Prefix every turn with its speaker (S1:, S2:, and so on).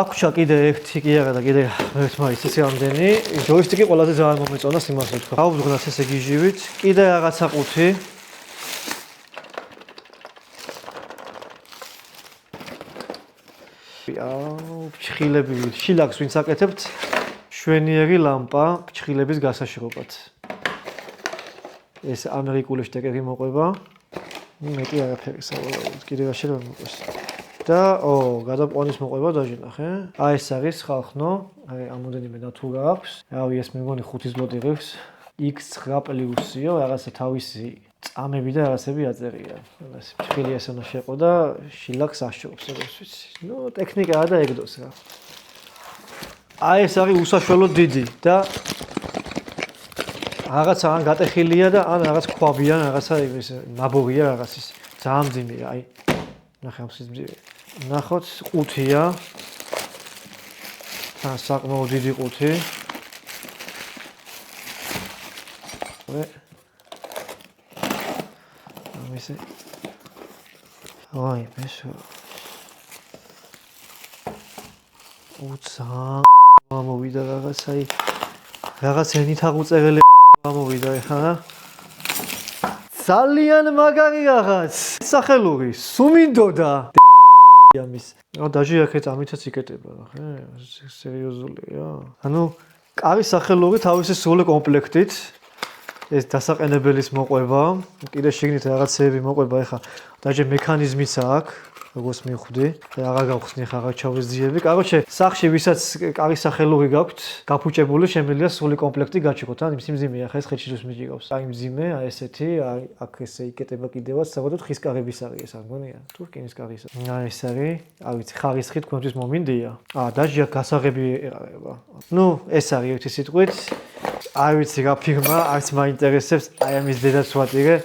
S1: აქვსა კიდე ერთი კი არა და კიდე ერთი მაინც ისე ამდენი. ჯოისტიკი ყველაზე ძალიან მომეწონა იმას ვთქვა. გავუძღვნათ ესე გიჟივით. კიდე რაღაცა ყუთი. ფჩხილები შილაკს ვინც აკეთებთ შვენიერი ლამპა ფჩხილების გასაშრობად. ეს ამერიკული შტეკერი მოყვება. მეტი არაფერი საბოლოოდ კიდე რა შეიძლება მოყვეს. და გადამყვანის მოყვება დაჟინახე. აი ეს არის ხალხნო, აი ამოდენიმე ნათუ გააქვს. რავი ეს მე მგონი 5 ზლოტი ღირს. X9+-იო, რაღაცა თავისი წამები და რაღაცები აწერია. ეს ფჩხილი ესე უნდა შეყო და შილაკს აშრობს, როგორც ვიცი. ნუ ტექნიკაა და ეგდოს რა. აი ეს არის უსაშველოდ დიდი და რაღაცა ან გატეხილია და ან რაღაც ქვაბია, რაღაცა ის ნაბოღია რაღაც ის. ძალიან მძიმეა, აი. ნახე ამ სიზმრე. ნახოთ, ყუთია. თან საკმაოდ დიდი ყუთი. ამისი. აი, მესო. უცა მოვიდა რაღაცა აი. რაღაც ენით აღუწერელი მოვიდა ეხლა. ძალიან მაგარი რაღაც. სახელური სუმინდოდა ამის. დაჟე აქეთ ამითაც იკეტება, ხე? სერიოზულია. ანუ კარი სახელური თავისი სრული კომპლექტით. ეს დასაყენებელის მოყვება. კიდე შიგნით რაღაცეები მოყვება ეხლა. დაჟე მექანიზმიც აქვს. როგორც მივხვდი, აღარ გავხსნი ხა აღარ ჩავეზიები. Კაროჩე, სახში ვისაც კარის სახელური გაქვთ, გაფუჭებული შემიძლია სრული კომპლექტი გაჩუქოთ. ან სიმძიმეა ხა ეს ხელშიც მიჭირავს. აი მძიმე, აი ესეთი, აი აქ ესე იკეტება კიდევაც, საბოლოოდ ხის კარების არის ეს, არ გონია? თუ რკინის კარის. აი ეს არის, არ ვიცი, ხარისხი თქვენთვის მომინდია. დაჟე აქ გასაღები ეყარება. ნუ, ეს არის ერთი სიტყვით. არ ვიცი რა ფირმა, არც მაინტერესებს, აი ამის დედაც ვატირე.